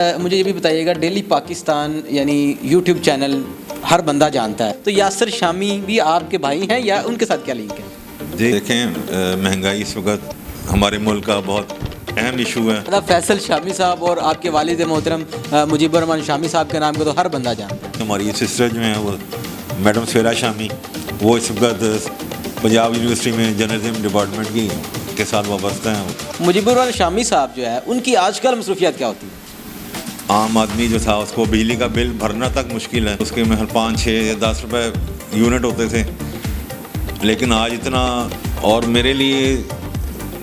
مجھے یہ بھی بتائیے گا، ڈیلی پاکستان یعنی یوٹیوب چینل ہر بندہ جانتا ہے، تو یاسر شامی بھی آپ کے بھائی ہیں یا ان کے ساتھ کیا لنک ہے؟ جی دیکھیں، مہنگائی اس وقت ہمارے ملک کا بہت اہم ایشو ہے۔ فیصل شامی صاحب اور آپ کے والد محترم مجیب الرحمان شامی صاحب کے نام کو تو ہر بندہ جانتا ہے۔ ہماری سسٹر جو ہیں وہ میڈم سفیرہ شامی، وہ اس وقت پنجاب یونیورسٹی میں جرنلزم ڈپارٹمنٹ کے ساتھ وابستہ ہیں۔ مجیب الرحمان شامی صاحب جو ہے ان کی آج کل مصروفیات کیا ہوتی ہیں؟ عام آدمی جو تھا اس کو بجلی کا بل بھرنا تک مشکل ہے، اس کے محل 5، 6 یا 10 روپے یونٹ ہوتے تھے، لیکن آج اتنا، اور میرے لیے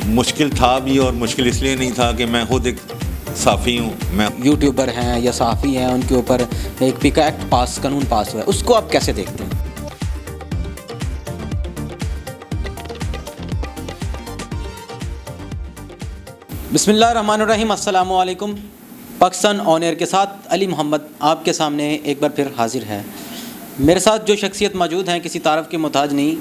مشکل تھا بھی، اور مشکل اس لیے نہیں تھا کہ میں خود ایک صحافی ہوں، میں یوٹیوبر ہیں یا صحافی ہیں، ان کے اوپر ایک پیکا ایکٹ قانون پاس ہوا ہے، اس کو آپ کیسے دیکھتے ہیں؟ بسم اللہ الرحمن الرحیم، السلام علیکم۔ پاکستان آن ایئر کے ساتھ علی محمد آپ کے سامنے ایک بار پھر حاضر ہے۔ میرے ساتھ جو شخصیت موجود ہیں کسی تعارف کے محتاج نہیں،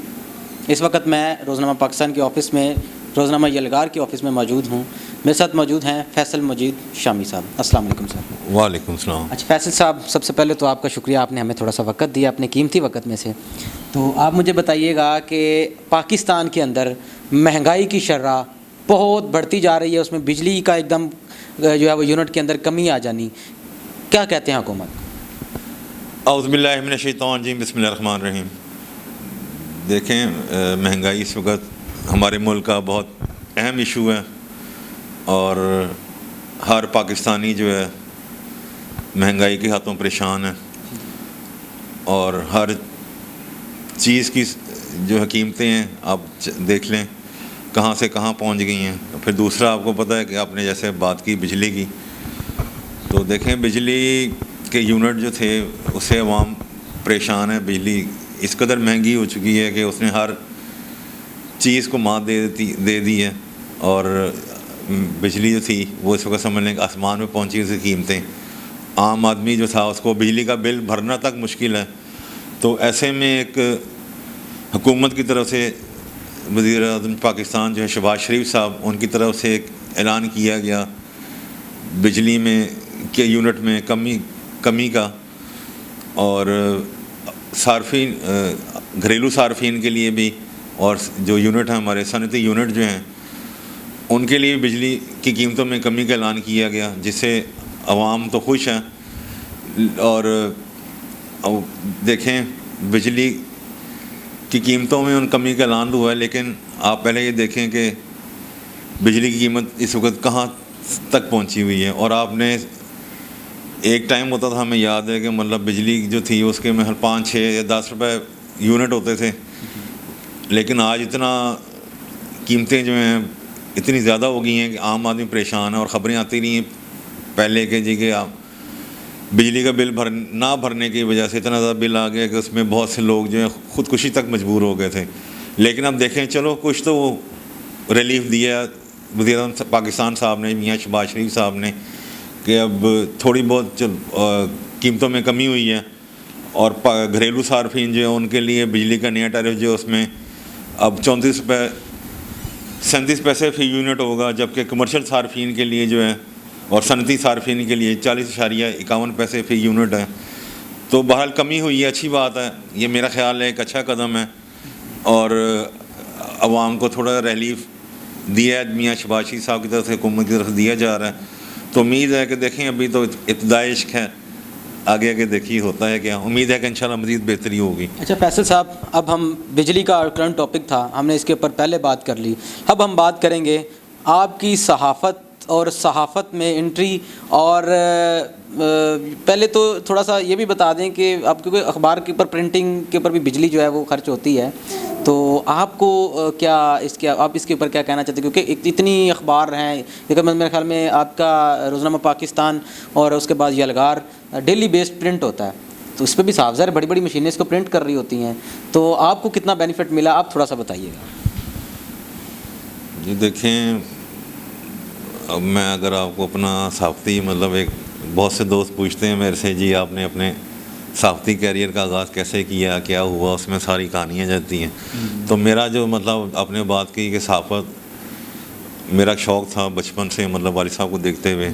اس وقت میں روزنامہ پاکستان کے آفس میں، روزنامہ یلغار کے آفس میں موجود ہوں۔ میرے ساتھ موجود ہیں فیصل مجید شامی صاحب۔ السلام علیکم سر۔ وعلیکم السلام۔ اچھا فیصل صاحب، سب سے پہلے تو آپ کا شکریہ، آپ نے ہمیں تھوڑا سا وقت دیا اپنے قیمتی وقت میں سے۔ تو آپ مجھے بتائیے گا کہ پاکستان کے اندر مہنگائی کی شرح بہت بڑھتی جا رہی ہے، اس میں بجلی کا ایک دم جو ہے وہ یونٹ کے اندر کمی آ جانی، کیا کہتے ہیں حکومت؟ اعوذ باللہ من الشیطان الرجیم، بسم اللہ الرحمن الرحیم۔ دیکھیں، مہنگائی اس وقت ہمارے ملک کا بہت اہم ایشو ہے، اور ہر پاکستانی جو ہے مہنگائی کے ہاتھوں پریشان ہے، اور ہر چیز کی جو قیمتیں ہیں آپ دیکھ لیں کہاں سے کہاں پہنچ گئی ہیں۔ پھر دوسرا آپ کو پتہ ہے کہ آپ نے جیسے بات کی بجلی کی، تو دیکھیں بجلی کے یونٹ جو تھے اس سے عوام پریشان ہے۔ بجلی اس قدر مہنگی ہو چکی ہے کہ اس نے ہر چیز کو مات دے دی ہے، اور بجلی جو تھی وہ اس وقت سمجھ لیں کہ آسمان میں پہنچی ہوئی قیمتیں، عام آدمی جو تھا اس کو بجلی کا بل بھرنا تک مشکل ہے۔ تو ایسے میں ایک حکومت کی طرف سے وزیر اعظم پاکستان جو ہے شہباز شریف صاحب، ان کی طرف سے ایک اعلان کیا گیا بجلی میں کے یونٹ میں کمی کا، اور صارفین، گھریلو صارفین کے لیے بھی، اور جو یونٹ ہیں ہمارے صنعتی یونٹ جو ہیں ان کے لیے بجلی کی قیمتوں میں کمی کا اعلان کیا گیا، جس سے عوام تو خوش ہیں۔ اور دیکھیں بجلی کی قیمتوں میں ان کمی کا اعلان ہوا ہے، لیکن آپ پہلے یہ دیکھیں کہ بجلی کی قیمت اس وقت کہاں تک پہنچی ہوئی ہے۔ اور آپ نے ایک ٹائم ہوتا تھا، ہمیں یاد ہے کہ مطلب بجلی جو تھی اس کے محل 5، 6 یا 10 روپے یونٹ ہوتے تھے، لیکن آج اتنا قیمتیں جو ہیں اتنی زیادہ ہو گئی ہیں کہ عام آدمی پریشان ہے، اور خبریں آتی رہی ہیں پہلے کہ آپ بجلی کا بل نہ بھرنے کی وجہ سے اتنا زیادہ بل آ گیا کہ اس میں بہت سے لوگ جو ہیں خودکشی تک مجبور ہو گئے تھے۔ لیکن اب دیکھیں، چلو کچھ تو وہ ریلیف دیا وزیر اعظم پاکستان صاحب نے، میاں شہباز شریف صاحب نے، کہ اب تھوڑی بہت قیمتوں میں کمی ہوئی ہے، اور گھریلو صارفین جو ہیں ان کے لیے بجلی کا نیا ٹیرف جو اس میں اب 37 پیسے فی یونٹ ہوگا، جبکہ کمرشل صارفین کے لیے جو ہے اور صنعتی صارفین کے لیے 40.51 پیسے فی یونٹ ہے۔ تو بہرحال کمی ہوئی ہے، اچھی بات ہے، یہ میرا خیال ہے ایک اچھا قدم ہے، اور عوام کو تھوڑا ریلیف دیا ہے میاں شہباز شریف صاحب کی طرف سے، حکومت کی طرف سے دیا جا رہا ہے۔ تو امید ہے کہ دیکھیں، ابھی تو ابتدائی عشق ہے، آگے دیکھیے ہوتا ہے کیا، امید ہے کہ انشاءاللہ مزید بہتری ہوگی۔ اچھا فیصل صاحب، اب ہم بجلی کا کرنٹ ٹاپک تھا، ہم نے اس کے اوپر پہلے بات کر لی، اب ہم بات کریں گے آپ کی صحافت اور صحافت میں انٹری، اور پہلے تو تھوڑا سا یہ بھی بتا دیں کہ آپ کیونکہ اخبار کے اوپر پرنٹنگ کے اوپر بھی بجلی جو ہے وہ خرچ ہوتی ہے، تو آپ کو کیا آپ اس کے اوپر کیا کہنا چاہتے ہیں؟ کیونکہ اتنی اخبار ہیں، لیکن میرے خیال میں آپ کا روزنامہ پاکستان اور اس کے بعد یلغار ڈیلی بیسڈ پرنٹ ہوتا ہے، تو اس پہ بھی صاف ظاہر بڑی بڑی مشینیں اس کو پرنٹ کر رہی ہوتی ہیں، تو آپ کو کتنا بینیفٹ ملا، آپ تھوڑا سا بتائیے گا۔ جی دیکھیں، اب میں اگر آپ کو اپنا صحافتی مطلب ایک بہت سے دوست پوچھتے ہیں میرے سے، جی آپ نے اپنے صحافتی کیریئر کا آغاز کیسے کیا، کیا ہوا، اس میں ساری کہانیاں جاتی ہیں۔ تو میرا جو مطلب آپ نے بات کی کہ صحافت میرا شوق تھا بچپن سے، مطلب والد صاحب کو دیکھتے ہوئے،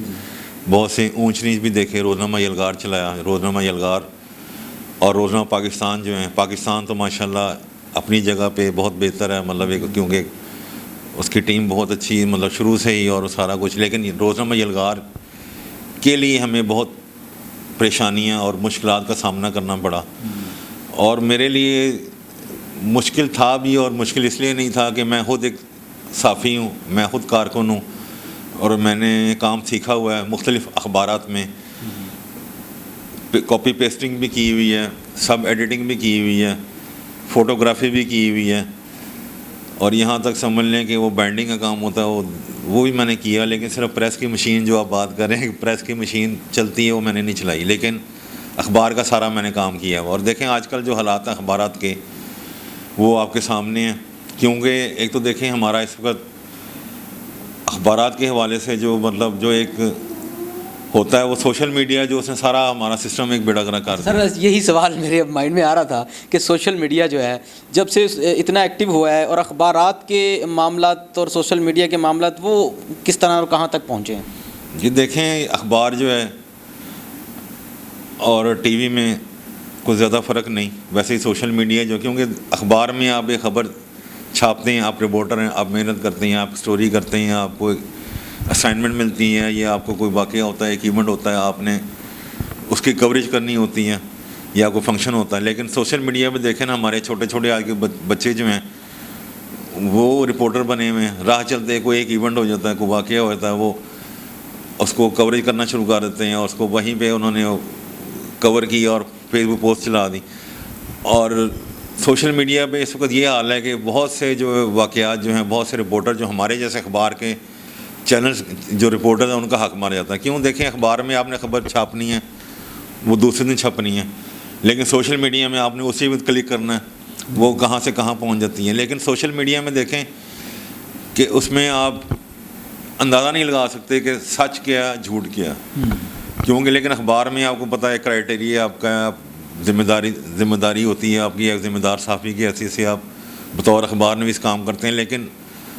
بہت سے اونچ نیچ بھی دیکھے. روزنامہ یلغار چلایا, روزنامہ یلغار اور روزنامہ پاکستان جو ہیں. پاکستان تو ماشاءاللہ اپنی جگہ پہ بہت بہتر ہے, مطلب کیونکہ اس کی ٹیم بہت اچھی ہے, مطلب شروع سے ہی اور سارا کچھ. لیکن روزنامہ یلغار کے لیے ہمیں بہت پریشانیاں اور مشکلات کا سامنا کرنا پڑا. اور میرے لیے مشکل تھا بھی, اور مشکل اس لیے نہیں تھا کہ میں خود ایک صحافی ہوں, میں خود کارکن ہوں, اور میں نے کام سیکھا ہوا ہے مختلف اخبارات میں. کاپی پیسٹنگ بھی کی ہوئی ہے, سب ایڈیٹنگ بھی کی ہوئی ہے, فوٹوگرافی بھی کی ہوئی ہے, اور یہاں تک سمجھ لیں کہ وہ بینڈنگ کا کام ہوتا ہے وہ بھی میں نے کیا. لیکن صرف پریس کی مشین جو آپ بات کر رہے ہیں, پریس کی مشین چلتی ہے, وہ میں نے نہیں چلائی. لیکن اخبار کا سارا میں نے کام کیا ہے. اور دیکھیں آج کل جو حالات ہیں اخبارات کے, وہ آپ کے سامنے ہیں. کیونکہ ایک تو دیکھیں ہمارا اس وقت اخبارات کے حوالے سے جو مطلب جو ایک ہوتا ہے وہ سوشل میڈیا, جو اس نے سارا ہمارا سسٹم ایک بیڑا گرک کر دیا. سر یہی سوال میرے مائنڈ میں آ رہا تھا کہ سوشل میڈیا جو ہے جب سے اتنا ایکٹیو ہوا ہے, اور اخبارات کے معاملات اور سوشل میڈیا کے معاملات وہ کس طرح اور کہاں تک پہنچے ہیں؟ جی دیکھیں اخبار جو ہے اور ٹی وی میں کوئی زیادہ فرق نہیں. ویسے ہی سوشل میڈیا جو, کیونکہ اخبار میں آپ ایک خبر چھاپتے ہیں, آپ رپورٹر ہیں, آپ محنت کرتے ہیں, آپ اسٹوری کرتے ہیں, آپ کو اسائنمنٹ ملتی ہے, یا آپ کو کوئی واقعہ ہوتا ہے, ایک ایونٹ ہوتا ہے, آپ نے اس کی کوریج کرنی ہوتی ہے, یا کوئی فنکشن ہوتا ہے. لیکن سوشل میڈیا پہ دیکھیں نا, ہمارے چھوٹے چھوٹے آج کے بچے جو ہیں وہ رپورٹر بنے ہوئے ہیں. راہ چلتے کوئی ایک ایونٹ ہو جاتا ہے, کوئی واقعہ ہو جاتا ہے, وہ اس کو کوریج کرنا شروع کر دیتے ہیں, اور اس کو وہیں پہ انہوں نے کور کی اور فیس بک پوسٹ چلا دی. اور سوشل میڈیا پہ اس وقت یہ حال ہے کہ بہت سے جو واقعات جو ہیں, بہت سے رپورٹر جو ہمارے جیسے اخبار کے چینلز جو رپورٹر ہیں ان کا حق مارا جاتا ہے. کیوں؟ دیکھیں اخبار میں آپ نے خبر چھاپنی ہے, وہ دوسرے دن چھپنی ہے. لیکن سوشل میڈیا میں آپ نے اسی وقت کلک کرنا ہے, وہ کہاں سے کہاں پہنچ جاتی ہیں. لیکن سوشل میڈیا میں دیکھیں کہ اس میں آپ اندازہ نہیں لگا سکتے کہ سچ کیا جھوٹ کیا, کیونکہ لیکن اخبار میں آپ کو پتہ ہے کرائٹیریا آپ کا, ذمہ داری ہوتی ہے آپ کی, ایک ذمہ دار صحافی کی حیثیت سے آپ بطور اخبار نویس کام کرتے ہیں. لیکن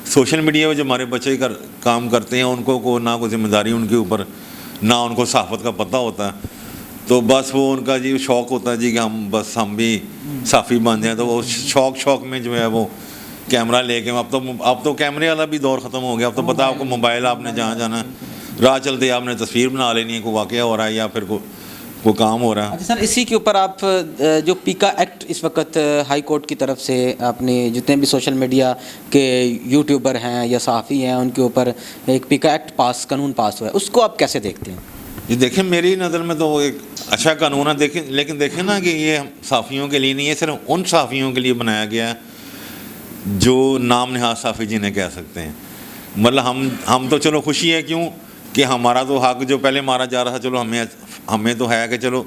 سوشل میڈیا پہ جو ہمارے بچے کام کرتے ہیں, ان کو نہ کوئی ذمہ داری ان کے اوپر, نہ ان کو صحافت کا پتہ ہوتا ہے. تو بس وہ ان کا جی شوق ہوتا ہے جی کہ ہم بھی صحافی بن جائیں. تو وہ شوق میں جو ہے وہ کیمرہ لے کے, اب تو کیمرے والا بھی دور ختم ہو گیا. اب تو پتہ آپ کو موبائل, آپ نے جہاں جانا ہے راہ چلتے آپ نے تصویر بنا لینی ہے, کوئی واقعہ ہو رہا ہے یا پھر کوئی کام ہو رہا ہے. اچھا سر, اسی کے اوپر آپ جو پیکا ایکٹ اس وقت ہائی کورٹ کی طرف سے اپنے جتنے بھی سوشل میڈیا کے یوٹیوبر ہیں یا صحافی ہیں ان کے اوپر ایک پیکا ایکٹ قانون پاس ہوا ہے, اس کو آپ کیسے دیکھتے ہیں؟ جی دیکھیں میری نظر میں تو ایک اچھا قانون ہے. لیکن دیکھیں نا کہ یہ صحافیوں کے لیے نہیں ہے, صرف ان صحافیوں کے لیے بنایا گیا ہے جو نام نہاد صحافی جنہیں کہہ سکتے ہیں. مطلب ہم تو چلو خوشی ہے, کیوں کہ ہمارا تو حق جو پہلے مارا جا رہا تھا, چلو ہمیں تو ہے کہ چلو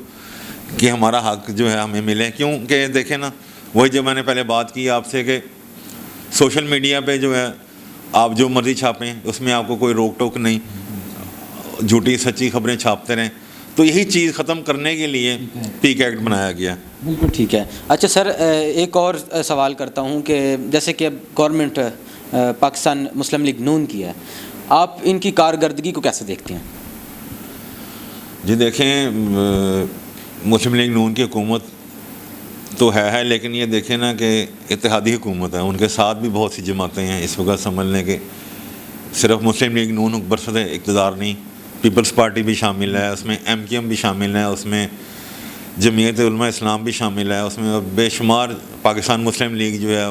کہ ہمارا حق جو ہے ہمیں ملے. کیوں کہ دیکھیں نا, وہی جو میں نے پہلے بات کی آپ سے کہ سوشل میڈیا پہ جو ہے آپ جو مرضی چھاپیں, اس میں آپ کو کوئی روک ٹوک نہیں, جھوٹی سچی خبریں چھاپتے رہیں. تو یہی چیز ختم کرنے کے لیے پیک ایکٹ بنایا گیا. بالکل ٹھیک ہے. اچھا سر, ایک اور سوال کرتا ہوں کہ جیسے کہ اب گورنمنٹ پاکستان مسلم لیگ نون کی ہے, آپ ان کی کارکردگی کو کیسے دیکھتے ہیں؟ جی دیکھیں مسلم لیگ نون کی حکومت تو ہے, لیکن یہ دیکھیں نا کہ اتحادی حکومت ہے, ان کے ساتھ بھی بہت سی جماعتیں ہیں. اس وقت سمجھ لیں کہ صرف مسلم لیگ نون برصد اقتدار نہیں, پیپلز پارٹی بھی شامل ہے, اس میں MQM بھی شامل ہے, اس میں جمعیت علماء اسلام بھی شامل ہے, اس میں بے شمار پاکستان مسلم لیگ جو ہے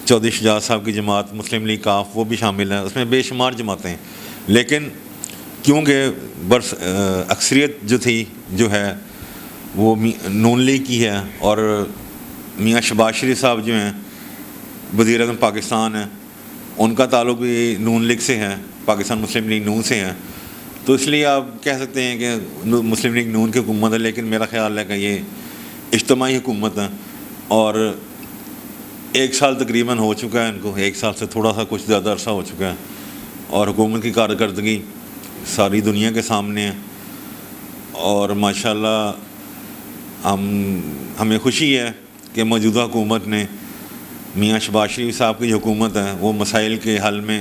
چودھری شجاعت صاحب کی جماعت مسلم لیگ کاف وہ بھی شامل ہے, اس میں بے شمار جماعتیں ہیں. لیکن کیونکہ اکثریت جو ہے وہ نون لیگ کی ہے, اور میاں شہباز شریف صاحب جو ہیں وزیر اعظم پاکستان ہیں, ان کا تعلق بھی نون لیگ سے ہے, پاکستان مسلم لیگ نون سے ہے. تو اس لیے آپ کہہ سکتے ہیں کہ مسلم لیگ نون کی حکومت ہے. لیکن میرا خیال ہے کہ یہ اجتماعی حکومت ہے, اور 1 سال تقریباً ہو چکا ہے ان کو, 1 سال سے تھوڑا سا کچھ زیادہ عرصہ ہو چکا ہے, اور حکومت کی کارکردگی ساری دنیا کے سامنے ہے. اور ماشاءاللہ ہمیں خوشی ہے کہ موجودہ حکومت نے, میاں شہباز شریف صاحب کی جو حکومت ہے, وہ مسائل کے حل میں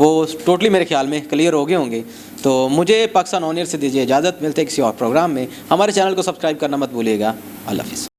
وہ ٹوٹلی میرے خیال میں کلیئر ہو گئے ہوں گے. تو مجھے پاکستان آن ایئر سے دیجیے اجازت. ملتے ہیں کسی اور پروگرام میں. ہمارے چینل کو سبسکرائب کرنا مت بھولیے گا. اللہ حافظ.